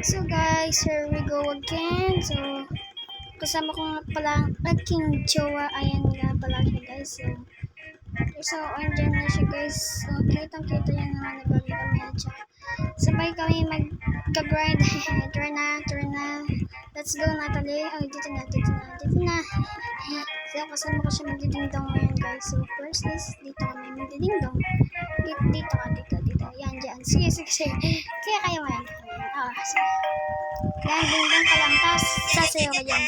So guys, here we go again. So, kasama ko nga pala ang aking jowa. Ayan nga pala siya guys. So andyan na siya guys. So, kitang-kita yan naman na bagay kami. At sabay kami mag-grind. Turn na. Let's go, Natalie. Oh, dito na. So, kasama ko siya magdidingdong ngayon guys. So, first is, dito kami magdidingdong. Dito. Yan, dyan. Sige. Kaya kayo ngayon. So, yan, dingdong ka lang. Tapos, sasayaw ka dyan.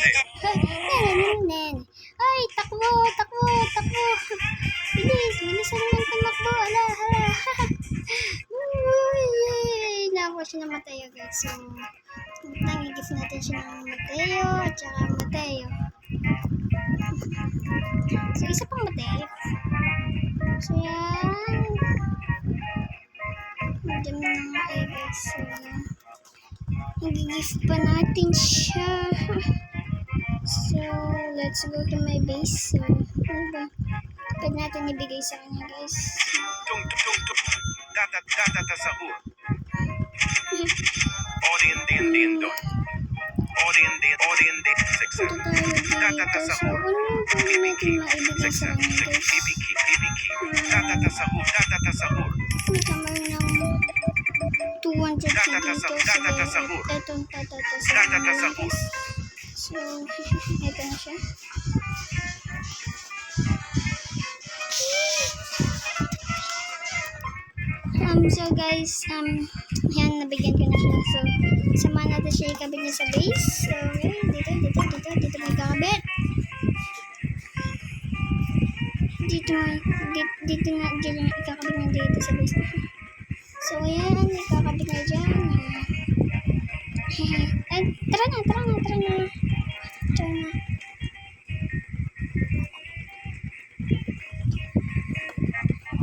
Ay, takbo. Bilis naman tumakbo. Hala. Yay! Nakuha siya ng Mateo guys. So, nangigis natin siya ng Mateo at saka Mateo. So, isa pang Mateo. So, yan. Diyan na nga guys. So, nagigis pa natin siya. So, let's go to my base. So, ano ba? Pwede natin ibigay sa kanya guys. Data sahur. Odin din. Odin Punta tayo dito. So, ano yung pwede natin maibigay sa kanya guys? Data sahur. Tama ng 200 siya dito. Sige, etong tatatasahan guys. So, eto na siya. So guys, yan, nabigyan ko na siya. So, samahan natin siya ikabit niya sa base. So, okay, dito may kakabit. Dito na ikakabit niya dito sa base. So, ayan, ikakabit na dyan. Ay, tara na.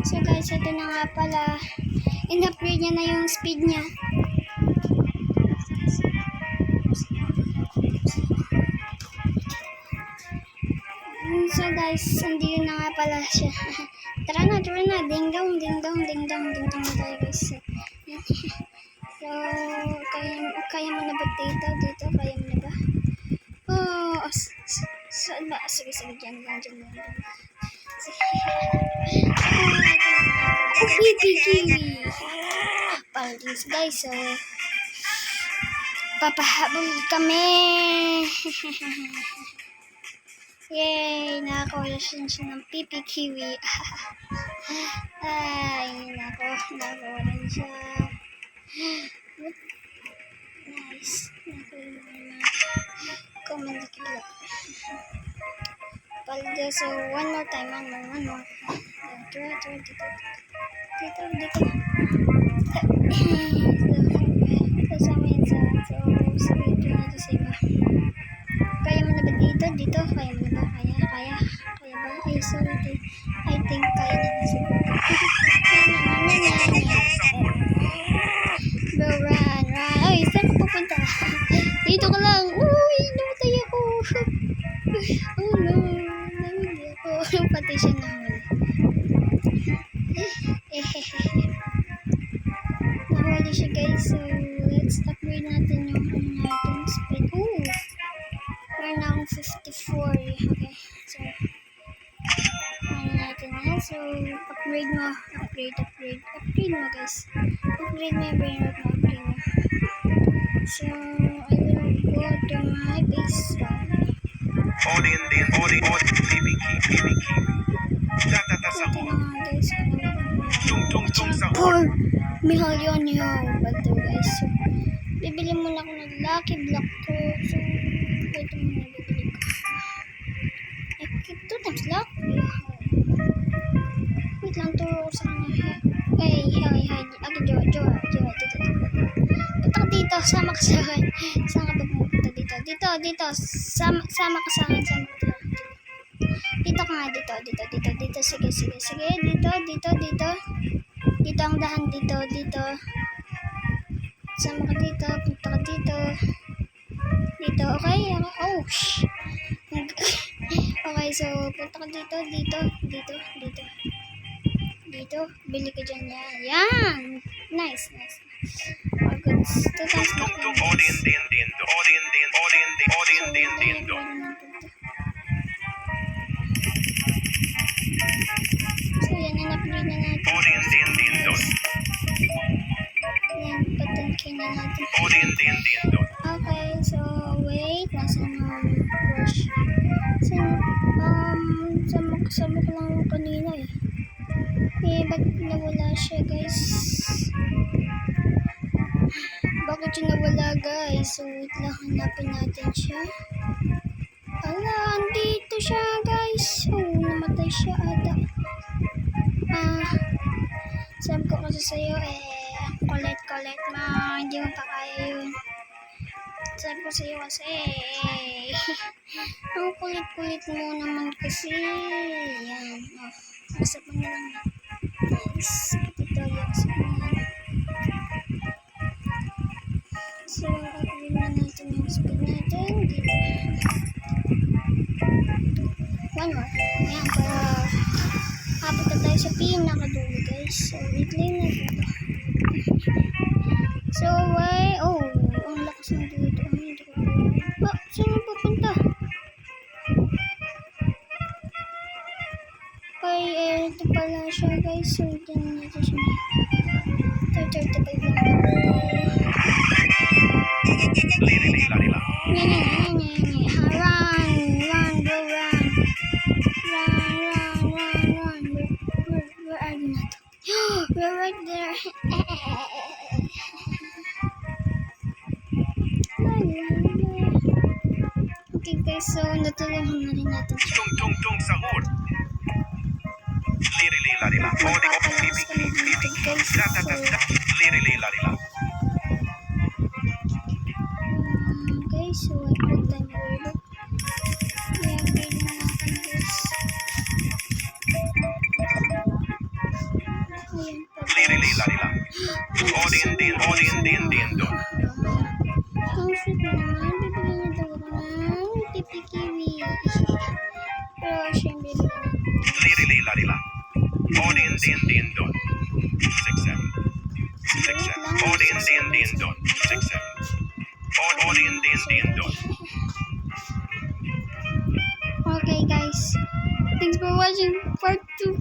So guys, ito na nga pala. In-upgrade niya na yung speed niya. So guys, hindi na nga pala siya. Tara na. Ding dong na tayo guys. So, kaya mo na ba dito? Kaya mo na ba? Oh, saan ba? Sige, dyan. Kiwi. Palis guys, so papahabol kami. Yay, nakakuha siya ng pipi kiwi. Ay, nakakuha rin siya. Nice. Nakakuha na. Kumandikila. Palda, so one more time. Dito. Kasama yan sa sige, ito natin sa iba. Kaya mo na ba dito? Kaya mo na ba? Kaya ba? Ay, sorry. I think kaya na siguro. Bro, run. Ay, saan ka pupunta? Dito ka lang. Uy, namatay ako. Oh no, nahuli ako. Pati siya nahuli. Nahuli siya guys. So, let's upgrade natin yung natin speed. Ooh! Meron na akong 54. Okay. So, ano natin yan. So, upgrade mo. Upgrade mo guys. Upgrade mo yung brain rot mo. So, I will go to my base. Odin, PBK. Data sahur. Tung sahur. 4 million yun. Bato guys. So, bibili muna ako ng lucky block ko. So, ito muna bibili ko. Ay, 2 times luck. Wait lang, turo ko sa kanya. Hey. Aki, Jowa. Dito. Punta ka dito. Sama ka sa akin. Saan ka ba pumunta dito? Dito. Sama ka sa akin. Dito ka nga. Dito. Sige. Dito. Dito ang dahan. Dito. Sama ka dito. Punta ka dito. Okay? Oh, okay, so punta ka dito. Bili ka dyan yan. Yan! Nice. Goods. 2 times Tung back tung lang. Odin din din don. Odin din Odin din Odin din din don. So, yan, in-upgrade na natin. Odin din din don. Yan, patunkin na natin. Odin din din don. Okay, so, wait. Nasaan yung brush? Kasama ko lang yung kanina eh. Eh, ba't nawala siya, guys? Bakit yung nawala, guys? So, wait lang, hanapin natin siya. Ala, andito siya, guys. Oh, namatay siya ata. Sabi ko kasi sa'yo, kulit-kulit mo. Hindi mo pa kaya yun. Sabi ko sa'yo kasi, ang kulit-kulit mo naman kasi. Yan. Oh, aksa pa na lang. Nice. Tutorial sa mga. So, upgrade na natin yung speed natin. Dito. One more. Ayan, para abot na tayo sa pinakadulo, guys. So, wait lang na dito. So, why? Oh, ang lakas ng dito. Hindi ko pa. Oh, saan yung pupunta? Ay, ito pala siya, guys. So, dyan natin siya. 35 lang. Liri li la li la. Run, bro, run. Run. Where are you not? We're right there. Okay guys, so natulungan na rin natin siya. Tung tung tung sahur. Liri li la li la. Odin Magpapalakas kami dito guys. da da da da. Liri li la li la. Okay, so I put them over. I-upgrade na natin guys. Ayan pa Liri li guys. la li la. Odin din din don. Ang sweet mo naman, bibigyan niya daw ako ng pipi-kiwi. Pero syempre, Liri li la li la. Odin din don. 6-7. 6-7. Odin din don. 6-7. Odin din don. okay guys, thanks for watching part 2.